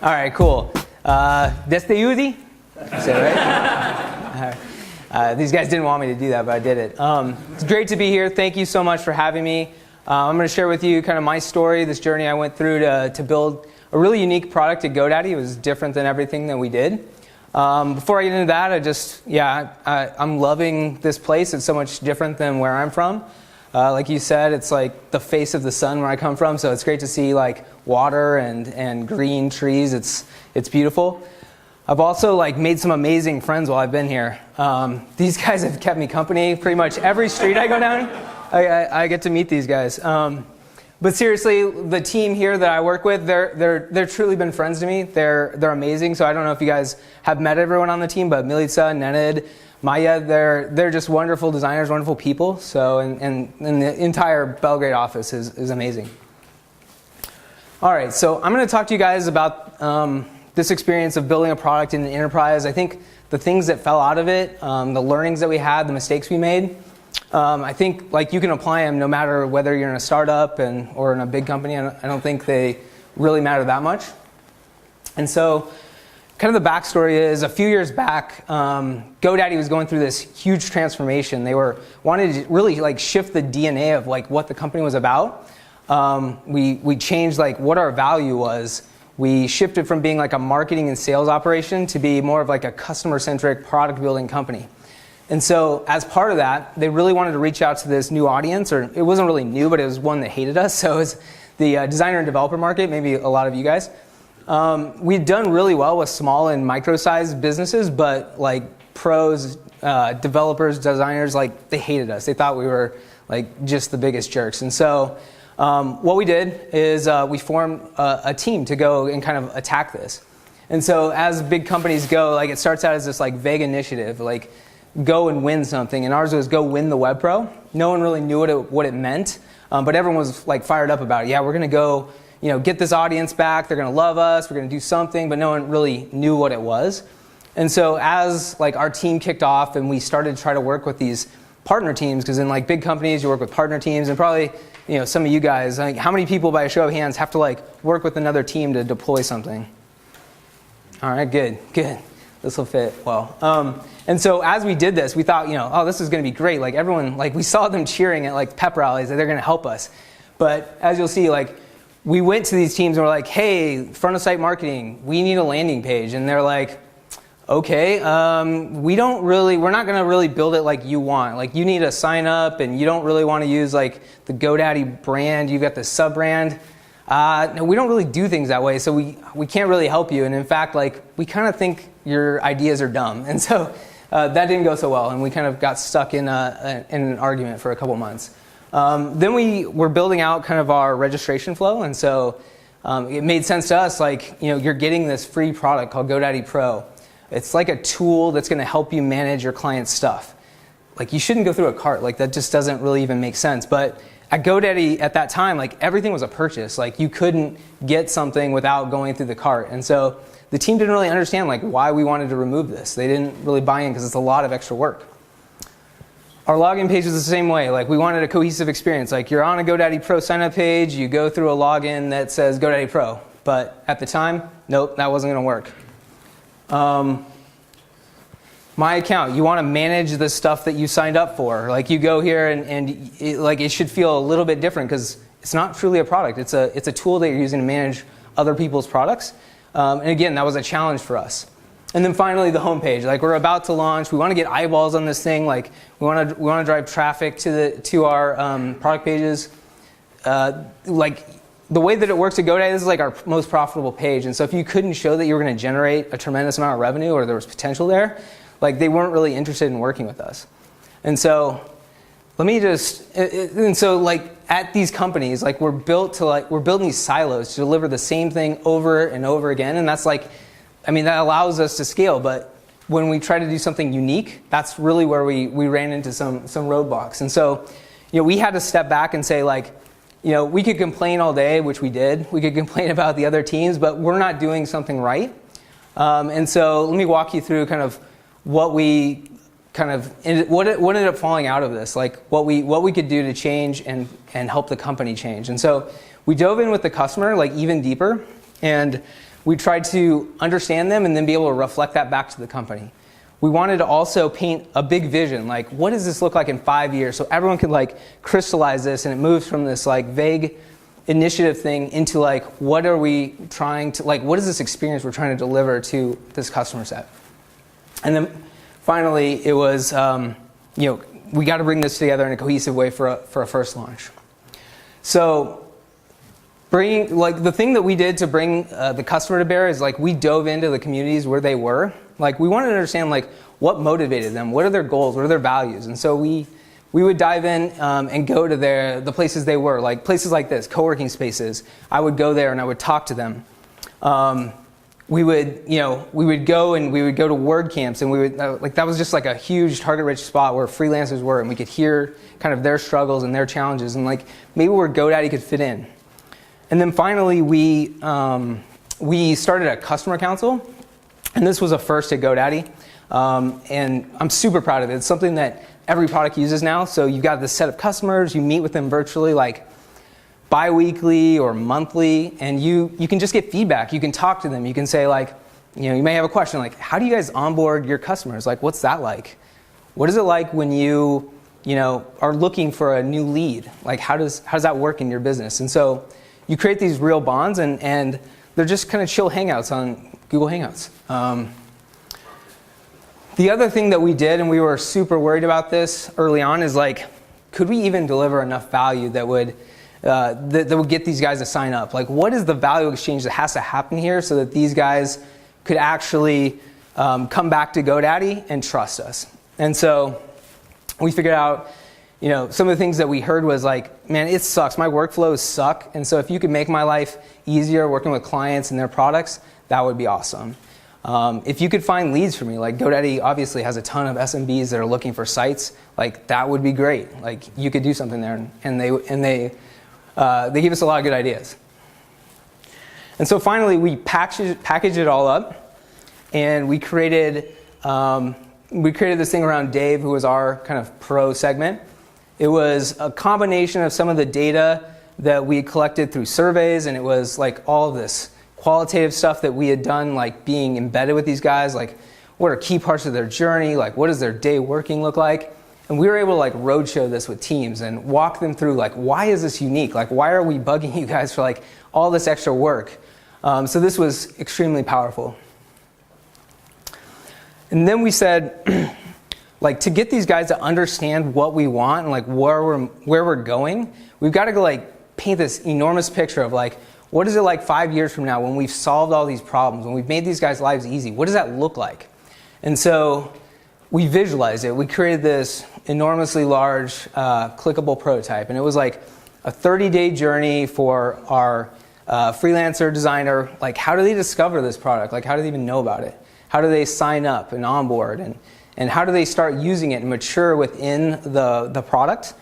All right, cool. Desde Uzi? Is that right? These guys didn't want me to do that, but I did it. It's great to be here. Thank you so much for having me. I'm going to share with you kind of my story, this journey I went through to build a really unique product at GoDaddy. It was different than everything that we did. Before I get into that, I'm loving this place. It's so much different than where I'm from. Like you said, it's like the face of the sun where I come from, so it's great to see like water and green trees. It's beautiful. I've also made some amazing friends while I've been here. These guys have kept me company. Pretty much every street I go down, I get to meet these guys. But seriously, the team here that I work with, they're truly been friends to me. They're amazing. So I don't know if you guys have met everyone on the team, but Milica, Nenad, Maya, they're just wonderful designers, wonderful people. So and the entire Belgrade office is amazing. All right, so I'm going to talk to you guys about this experience of building a product in an enterprise. I think the things that fell out of it, the learnings that we had, the mistakes we made, I think you can apply them no matter whether you're in a startup or in a big company. I don't think they really matter that much. And so kind of the backstory is a few years back, GoDaddy was going through this huge transformation. They wanted to really shift the DNA of what the company was about. We changed what our value was. We shifted from being a marketing and sales operation to be more of a customer-centric product building company. And so as part of that, they really wanted to reach out to this new audience, or it wasn't really new, but it was one that hated us. So it was the designer and developer market, maybe a lot of you guys. We'd done really well with small and micro-sized businesses, but pros, developers, designers, they hated us. They thought we were just the biggest jerks. And so what we did is we formed a team to go and kind of attack this. And so as big companies go, it starts out as this vague initiative, go and win something. And ours was go win the Web Pro. No one really knew what it meant, but everyone was fired up about it. Yeah, we're going to go get this audience back. They're going to love us. We're going to do something, but no one really knew what it was. And so as our team kicked off and we started to try to work with these partner teams, because in big companies you work with partner teams, and probably some of you guys, how many people by a show of hands have to work with another team to deploy something? All right, good. This will fit well. And so as we did this, we thought, oh, this is going to be great. Everyone, we saw them cheering at pep rallies that they're going to help us. But as you'll see, we went to these teams and we're like, hey, front of site marketing, we need a landing page. And they're like, okay, we're not going to really build it like you want. You need a sign up and you don't really want to use the GoDaddy brand. You've got the sub brand. No, we don't really do things that way, so we can't really help you. And in fact, we kind of think your ideas are dumb. And so that didn't go so well, and we kind of got stuck in an argument for a couple months. Then we were building out kind of our registration flow, and so it made sense to us, you're getting this free product called GoDaddy Pro. It's like a tool that's going to help you manage your client's stuff. You shouldn't go through a cart. That just doesn't really even make sense. But at GoDaddy at that time, everything was a purchase. You couldn't get something without going through the cart. And so the team didn't really understand why we wanted to remove this. They didn't really buy in because it's a lot of extra work. Our login page was the same way. We wanted a cohesive experience. You're on a GoDaddy Pro sign-up page, you go through a login that says GoDaddy Pro. But at the time, nope, that wasn't going to work. My account, you want to manage the stuff that you signed up for. You go here and it should feel a little bit different because it's not truly a product. It's a tool that you're using to manage other people's products. And again, that was a challenge for us. And then finally, the homepage. We're about to launch. We want to get eyeballs on this thing. We want to drive traffic to our product pages. The way that it works at GoDaddy, this is our most profitable page. And so if you couldn't show that you were going to generate a tremendous amount of revenue or there was potential there, they weren't really interested in working with us. And so at these companies, we're building these silos to deliver the same thing over and over again. And that's that allows us to scale. But when we try to do something unique, that's really where we ran into some roadblocks. And so, we had to step back and say we could complain all day, which we did. We could complain about the other teams, but we're not doing something right. And so let me walk you through kind of what ended up falling out of this, what we could do to change and help the company change. And so we dove in with the customer even deeper, and we tried to understand them and then be able to reflect that back to the company. We wanted to also paint a big vision, like what does this look like in 5 years, so everyone could like crystallize this, and it moves from this like vague initiative thing into like what are we trying to, like what is this experience we're trying to deliver to this customer set. And then finally it was we got to bring this together in a cohesive way for a first launch. So bringing, like the thing that we did to bring the customer to bear is like we dove into the communities where they were. Like we wanted to understand like what motivated them, what are their goals, what are their values, and so we would dive in and go to the places they were, like places like this, co-working spaces. I would go there and I would talk to them. We would go to word camps, and we would that was just like a huge target-rich spot where freelancers were, and we could hear kind of their struggles and their challenges, and like maybe where GoDaddy could fit in. And then finally, we started a customer council, and this was a first at GoDaddy, and I'm super proud of it. It's something that every product uses now. So you've got this set of customers, you meet with them virtually, like bi-weekly or monthly, and you can just get feedback. You can talk to them. You can say like, you may have a question like, how do you guys onboard your customers? Like, what's that like? What is it like when you are looking for a new lead? Like, how does that work in your business? And so you create these real bonds, and they're just kind of chill hangouts on Google Hangouts. The other thing that we did, and we were super worried about this early on, is like, could we even deliver enough value that would get these guys to sign up? Like, what is the value exchange that has to happen here so that these guys could actually come back to GoDaddy and trust us? And so we figured out, some of the things that we heard was like, man, it sucks. My workflows suck. And so if you could make my life easier working with clients and their products, that would be awesome. If you could find leads for me, like GoDaddy obviously has a ton of SMBs that are looking for sites, like that would be great. Like you could do something there, and they gave us a lot of good ideas. And so finally we packaged it all up, and we created this thing around Dave, who was our kind of pro segment. It was a combination of some of the data that we collected through surveys, and it was like all of this qualitative stuff that we had done, like being embedded with these guys, like what are key parts of their journey, like what does their day working look like. And we were able to like roadshow this with teams and walk them through like, why is this unique? Like, why are we bugging you guys for like all this extra work? So this was extremely powerful. And then we said, like, to get these guys to understand what we want and like where we're going, we've got to go like paint this enormous picture of like, what is it like 5 years from now when we've solved all these problems, when we've made these guys' lives easy? What does that look like? And so we visualized it. We created this enormously large clickable prototype, and it was like a 30-day journey for our freelancer designer. Like, how do they discover this product? Like, how do they even know about it? How do they sign up and onboard? And how do they start using it and mature within the product?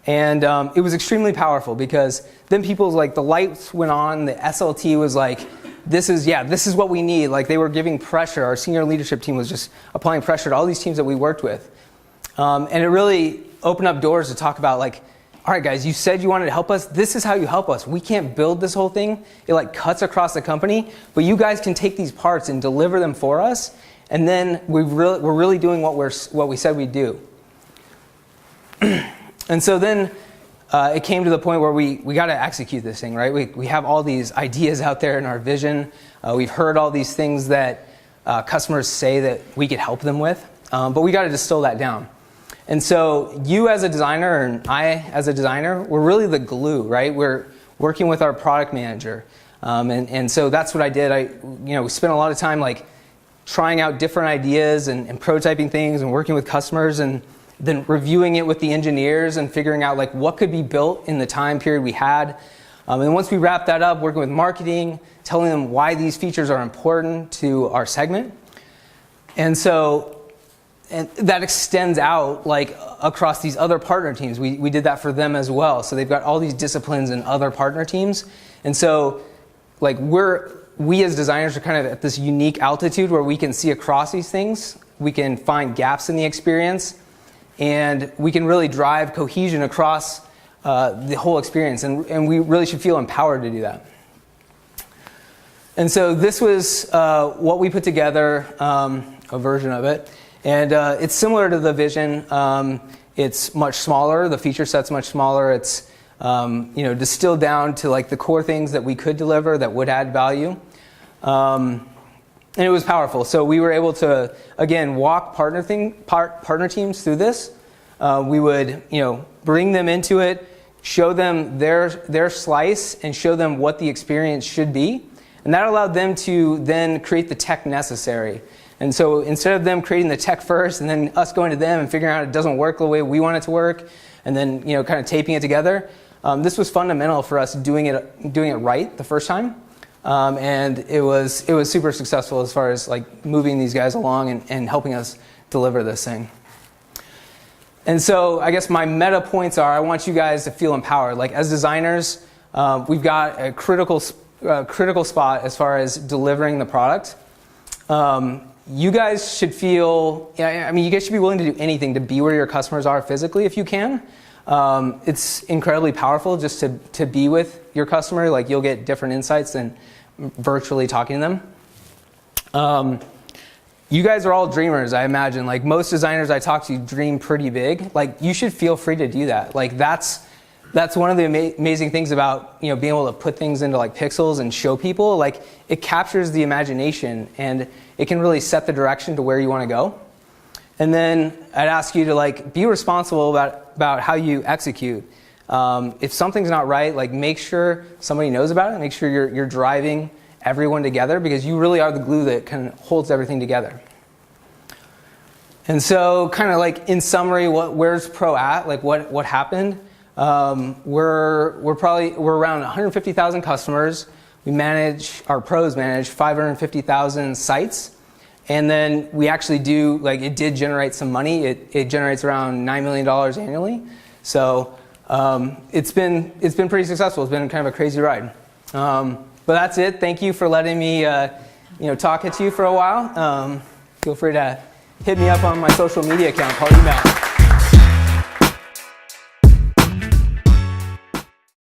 And it was extremely powerful, because then people's like the lights went on. The SLT was like, this is what we need. Like, they were giving pressure. Our senior leadership team was just applying pressure to all these teams that we worked with. And it really opened up doors to talk about like, all right, guys, you said you wanted to help us. This is how you help us. We can't build this whole thing. It like cuts across the company, but you guys can take these parts and deliver them for us. And then we're really doing what we said we'd do. And so then it came to the point where we got to execute this thing, right? We have all these ideas out there in our vision. We've heard all these things that customers say that we could help them with, but we got to distill that down. And so you as a designer and I as a designer, we're really the glue, right? We're working with our product manager. And so that's what I did. We spent a lot of time like trying out different ideas and prototyping things and working with customers, and then reviewing it with the engineers and figuring out like what could be built in the time period we had. And once we wrapped that up, working with marketing, telling them why these features are important to our segment. And that extends out like across these other partner teams. We did that for them as well. So they've got all these disciplines and other partner teams. And so like we as designers are kind of at this unique altitude where we can see across these things. We can find gaps in the experience, and we can really drive cohesion across the whole experience. And we really should feel empowered to do that. And so this was what we put together, a version of it. And it's similar to the vision. It's much smaller. The feature set's much smaller. It's distilled down to like the core things that we could deliver that would add value. And it was powerful. So we were able to, again, walk partner teams through this. We would, bring them into it, show them their slice, and show them what the experience should be. And that allowed them to then create the tech necessary. And so instead of them creating the tech first and then us going to them and figuring out it doesn't work the way we want it to work, and then kind of taping it together, this was fundamental for us doing it right the first time. And it was super successful as far as like moving these guys along and helping us deliver this thing. And so I guess my meta points are, I want you guys to feel empowered. Like as designers, we've got a critical spot as far as delivering the product. You guys should feel, you guys should be willing to do anything to be where your customers are physically if you can. It's incredibly powerful just to be with your customer. Like you'll get different insights than virtually talking to them. You guys are all dreamers, I imagine. Like most designers I talk to dream pretty big. Like you should feel free to do that. Like that's one of the amazing things about being able to put things into like pixels and show people. Like it captures the imagination and it can really set the direction to where you want to go. And then I'd ask you to like be responsible about how you execute. If something's not right, like make sure somebody knows about it. Make sure you're driving everyone together, because you really are the glue that kind of holds everything together. And so kind of like in summary, where's Pro at? Like what happened? We're around 150,000 customers. Our pros manage 550,000 sites. And then we actually it did generate some money. It generates around $9 million annually. So it's been pretty successful. It's been kind of a crazy ride. But that's it. Thank you for letting me talk to you for a while. Feel free to hit me up on my social media account, Paul Email.